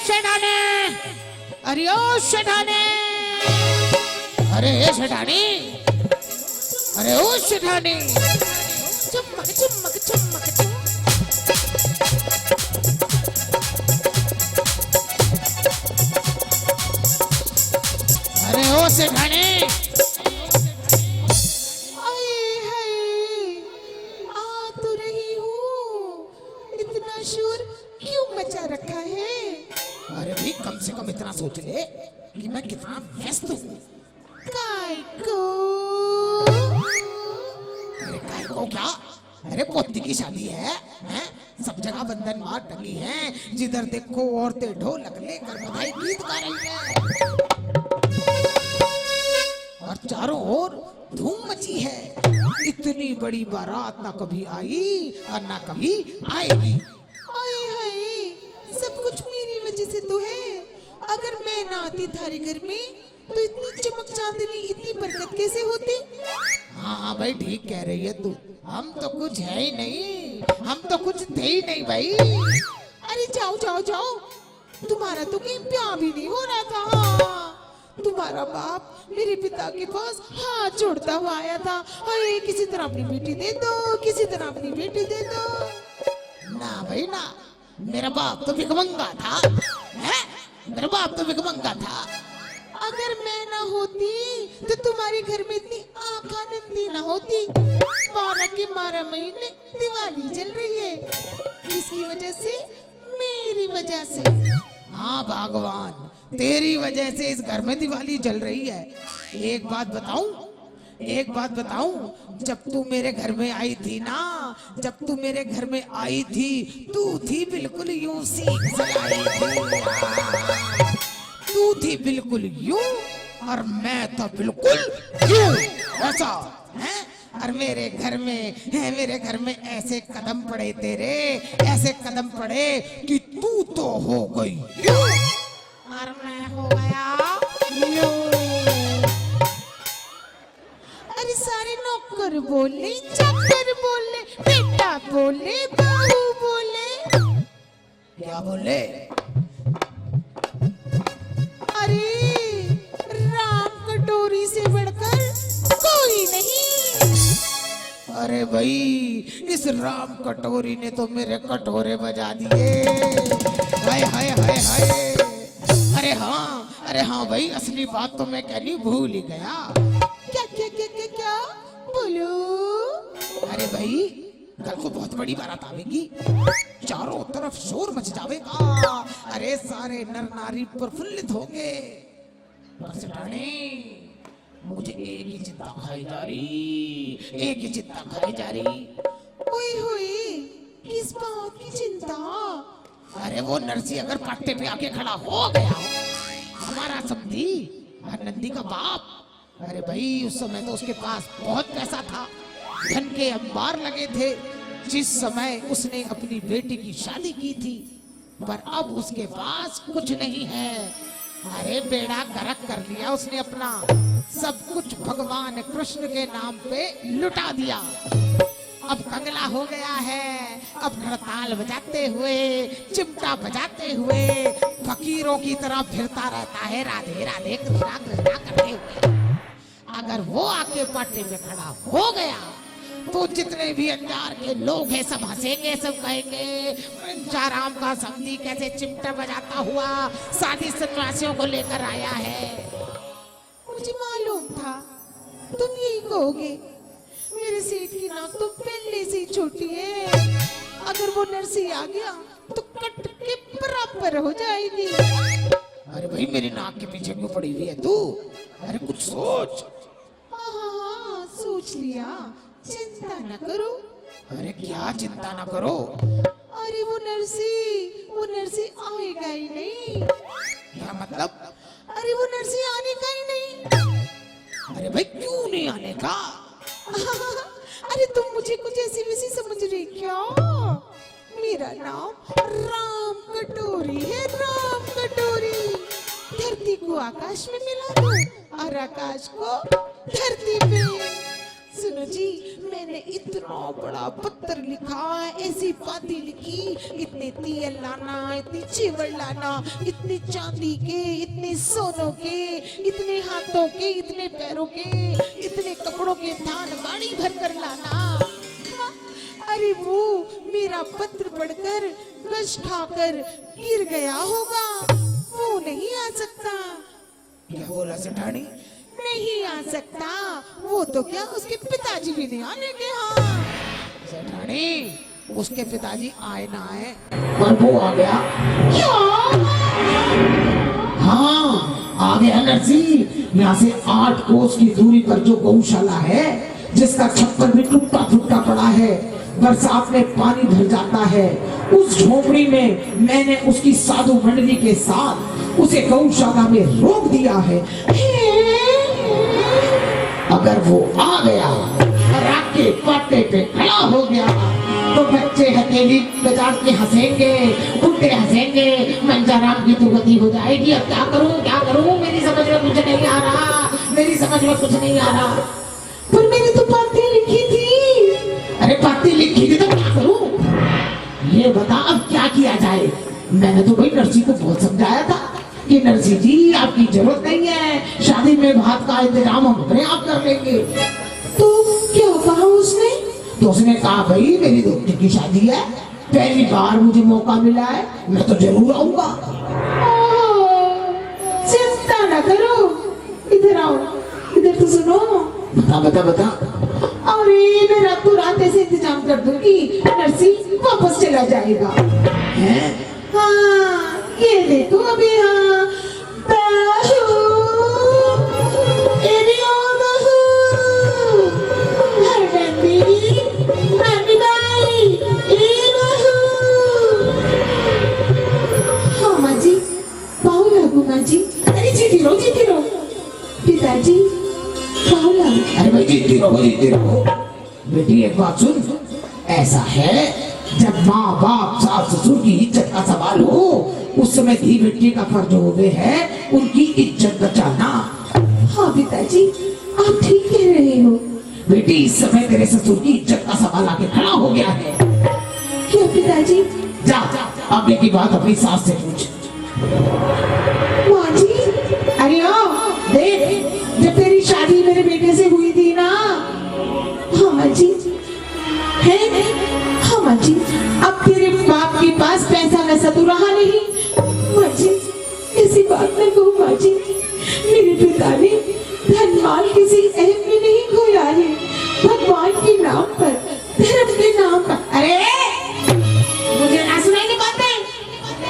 शेठानी, अरे ओ शेठानी, अरे ए शेठानी, अरे ओ शेठानी। चुम्मक चुम्मक चुम्मक चुम। अरे ओ शेठानी। रखा है। अरे भाई कम से कम इतना सोच ले कि मैं कितना व्यस्त हूँ। काय को? अरे काय को क्या? अरे पोती की शादी है, हैं? सब जगह बंधन मार टंगी है, जिधर देखो औरतें ढोलक लेकर बधाई गीत गा रही हैं और चारों ओर धूम मची है। इतनी बड़ी बारात ना कभी आई और ना कभी आएगी। सब कुछ मेरी वजह से तो है। अगर मैं ना आती थारे घर में तो इतनी चमक चांदनी, इतनी बरकत कैसे होती? हाँ भाई ठीक कह रही है तू। हम तो कुछ है ही नहीं, हम तो कुछ थे ही नहीं भाई। अरे जाओ जाओ जाओ, तुम्हारा तो कहीं ब्याह भी नहीं हो रहा था। हाँ, तुम्हारा बाप मेरे पिता के पास हाथ जोड़ता हुआ आया था, अरे किसी तरह अपनी बेटी दे दो, किसी तरह अपनी बेटी दे दो। ना भाई ना, मेरा बाप तो भिखमंगा था, हैं? मेरा बाप तो भिखमंगा था। अगर मैं ना होती तो तुम्हारे घर में इतनी आंख आनंदी ना होती। 12 महीने दिवाली चल रही है, किसकी वजह से? मेरी वजह से। हाँ भगवान, तेरी वजह से इस घर में दिवाली जल रही है। एक बात बताऊं, जब तू मेरे घर में आई थी ना, जब तू मेरे घर में आई थी, तू थी बिल्कुल यूं सी सजाई थी। तू थी बिल्कुल यूं और मैं था बिल्कुल यूं, ऐसा है। और मेरे घर में ऐसे कदम पड़े तेरे, ऐसे कदम पड़े कि तू तो हो गई यूं और मैं हो गया यूं। अरे सारे नौकर बोले, चाकर बोले, बेटा बोले, बहू बोले। क्या बोले? अरे राम कटोरी से बढ़कर कोई नहीं। अरे भाई इस राम कटोरी ने तो मेरे कटोरे बजा दिए। हाय हाय हाय हाय। अरे हाँ भाई, असली बात तो मैं कहनी भूल ही गया। क्या क्या क्या क्या क्या बोलो? अरे भाई कल को बहुत बड़ी बारात आवेगी, चारों तरफ शोर मच जाएगा। अरे सारे नर नारी प्रफुल्लित होंगे। बस रानी, मुझे एक ही चिंता खाई जा रही। ओए होए, किस बात की चिंता? अरे वो नरसी अगर पट्टे पे आके खड़ा हो गया, हमारा समधी नंदी का बाप, अरे भाई उस समय तो उसके पास बहुत पैसा था, धन के अंबार लगे थे। जिस समय उसने अपनी बेटी की शादी की थी, पर अब उसके पास कुछ नहीं है। अरे बेड़ा गर्क कर लिया उसने अपना, सब कुछ भगवान कृष्ण के नाम पे लुटा दिया। अब कंगला हो गया है, अब हड़ताल बजाते हुए, चिमटा बजाते हुए फकीरों की तरह फिरता रहता है, राधे राधे कृष्णा कृष्णा करते हुए। अगर वो आके पाटे में खड़ा हो गया तो जितने भी अंजार के लोग हैं सब हंसेंगे, सब कहेंगे चाराम का समधी कैसे चिमटा बजाता हुआ शादी सन्यासियों को लेकर आया है। मुझे मालूम था तुम यही कहोगे। मेरे सेठ की नाक तो पहले से ही छोटी है, अगर वो नरसी आ गया तो कट के बराबर हो जाएगी। अरे भाई मेरी नाक के पीछे क्यों पड़ी हुई है तू? अरे कुछ सोच। हाँ, सोच लिया, चिंता न करो। अरे क्या चिंता ना करो? अरे वो नरसी आएगा ही नहीं। क्या मतलब? अरे वो नरसी आने का ही नहीं। अरे भाई क्यों नहीं आने का? अरे तुम मुझे कुछ ऐसी वैसी समझ रही क्या? मेरा नाम राम कटोरी है, राम कटोरी। धरती को आकाश में मिला दो और आकाश को धरती पे। सुनो सुनो जी, मैंने इतना बड़ा पत्र लिखा, ऐसी बातें लिखी, इतने तेल लाना, इतनी चीवड़ लाना, इतनी चांदी के, इतने सोनों के, इतने हाथों के, इतने पैरों के, इतने कपड़ों के थान गाड़ी भर कर लाना। अरे वो मेरा पत्र पढ़कर गश खाकर गिर गया होगा, वो नहीं आ सकता। क्या बोला सेठानी? नहीं आ सकता, वो तो क्या उसके पिताजी भी नहीं आने के। हाँ सेठानी, उसके पिताजी आए ना आए, पर वो आ गया। क्या? हाँ आ गया नरसिंह। यहाँ से 8 कोस की दूरी पर जो गौशाला है, जिसका छप्पर भी टूटा फूटा पड़ा है, बरसात में पानी भर जाता है, उस झोपड़ी में मैंने उसकी साधु मंडली के साथ उसे गौशाला में रोक दिया है। अगर वो आ गया और आके पाटे पे खड़ा हो गया तो बच्चे हथेली बजा के हंसेंगे, बुढ़े हंसेंगे, मंजाराम की दुर्गति हो जाएगी। अब क्या करूं, मेरी समझ में कुछ नहीं आ रहा, मेरी समझ में कुछ नहीं आ रहा। पर मैंने तो बातें लिखी थी। अरे बातें लिखी थी तो क्या करूं? ये बता अब क्या किया जाए? मैंने तो भाई नरसिंह को बहुत समझाया था कि नरसिंह जी आपकी जरूरत नहीं है, शादी में भात का इंतजाम हम अपने आप कर लेंगे। तो क्या कहा उसने? तो उसने कहा भाई मेरी दोस्ती की शादी है, पहली बार मुझे मौका मिला है, मैं तो जरूर आऊंगा। चिंता न करो, इधर आओ, इधर तो सुनो। बता। अरे मैं रात को रात ऐसे इंतजाम कर दूंगी, नरसिंह वापस चला जाएगा। हैं? हाँ ये देखो अभी। हाँ बहू, एरी ओ बहू, हरनंदी, नानी बाई, ए बहू। हाँ माँ जी, पाँव लागू माँ जी। अरे जीती रहो। पिताजी पाँव लागू। अरे भाई जीती रहो। बेटी एक बात सुन, ऐसा है जब माँ बाप सास ससुर की इज्जत का सवाल हो, उस समय धी बेटी का फर्ज होवे है उनकी इज्जत बचाना। हाँ पिताजी, आप ठीक कह रहे हो। बेटी इस समय तेरे ससुर की इज्जत का सवाल आके खड़ा हो गया है। क्यों पिताजी? जा आगे की बात अपनी सास से पूछ। माँ जी, अरे आओ देख, जब तेरी शादी मेरे बेटे से हुई थी ना। हाँ माँ जी, है। हाँ माँ जी, अब तेरे बाप के पास पैसा वैसा तो रहा नहीं। माँ जी ऐसी बात न कहो माँ जी, मेरे पिता ने धन माल किसी ऐप में नहीं खोया है, भगवान के नाम पर, धर्म के नाम पर। अरे मुझे ना सुनाई बातें,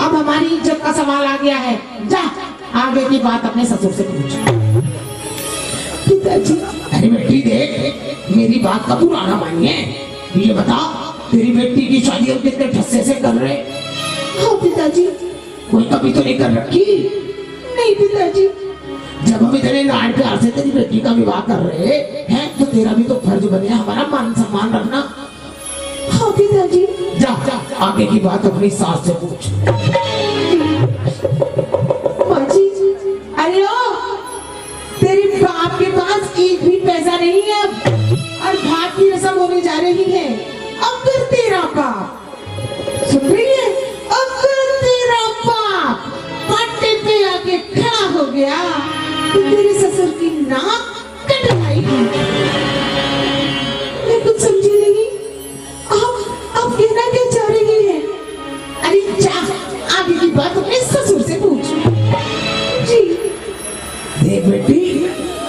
अब हमारी इज्जत का सवाल आ गया है। जा आगे की बात अपने ससुर से पूछ। पिताजी। अरे बेटी देख, मेरी बात का बुरा ना मानिए, ये बता तेरी बेटी की शादी हम कितने ठस्से से कर रहे? हाँ पिताजी। कोई कभी तो नहीं कर रखी? नहीं पिताजी। जब हम इतने लाड प्यार से तेरी बेटी का विवाह कर रहे हैं तो तेरा भी तो फर्ज बने हमारा मान सम्मान रखना। हाँ पिताजी। जा आगे की बात अपनी सास से पूछ। माँ जी, अरे ओ, तेरे बाप के पास एक भी पैसा नहीं है और भात की रस्म होने जा रही है। अगर तेरा बाप, सुन रही है, अगर तेरा बाप पाटे पे आके खड़ा हो गया तो तेरे ससुर की नाक कट जाएगी। मैं कुछ समझी नहीं, आप कहना क्या चाह रही है? अरे जा आगे की बात अपने ससुर से पूछ। जी। देख बेटी,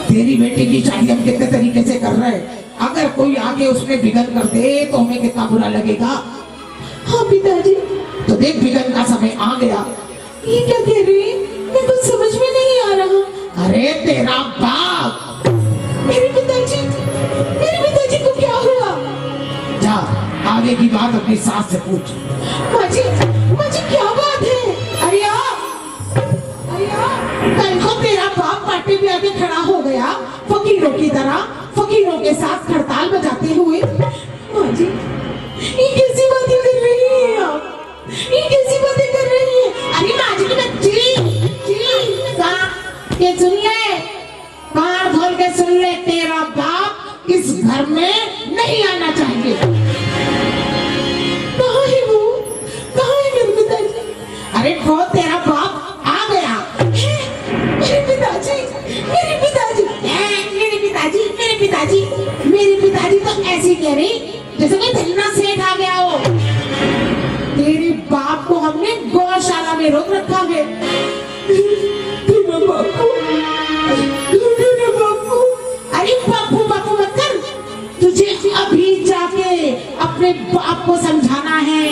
तेरी बेटी की शादी हम कितने तरीके से कर रहे हैं, अगर कोई आगे उसमें विघ्न कर दे तो हमें कितना बुरा लगेगा। हाँ पिताजी। तो देख विघ्न का समय आ गया। ये क्या कह रहे हैं? मैं कुछ समझ में नहीं आ रहा। अरे तेरा बाप। मेरे पिताजी को क्या हुआ? जा आगे की बात अपनी सास से पूछ। माँ जी क्या बात है? अरे कल को तेरा बाप पार्टी में आके खड़ा हो गया फकीरों की तरह, फकीरों के साथ हड़ताल बजाते हुए। माँ जी ये कैसी बातें कर रही है आप? ये कैसी बातें कर रही है? अरे माँ जी ये सुन ले, कान खोल के सुन ले, तेरा बाप इस घर में बाप आ गया। मेरे पिताजी, मेरे पिताजी, मेरे पिताजी, मेरे पिताजी, मेरे पिताजी तो ऐसे कह रही जैसे कोई धन्ना सेठ आ गया हो। तेरे बाप को हमने गौशाला में रोक रखा है। अरे बापू बापू मत कर, तुझे अभी जाके अपने बाप को समझाना है।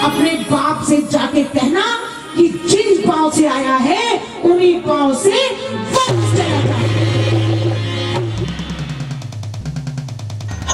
अपने बाप से जाके कहना कि जिन पांव से आया है उन्हीं पांव से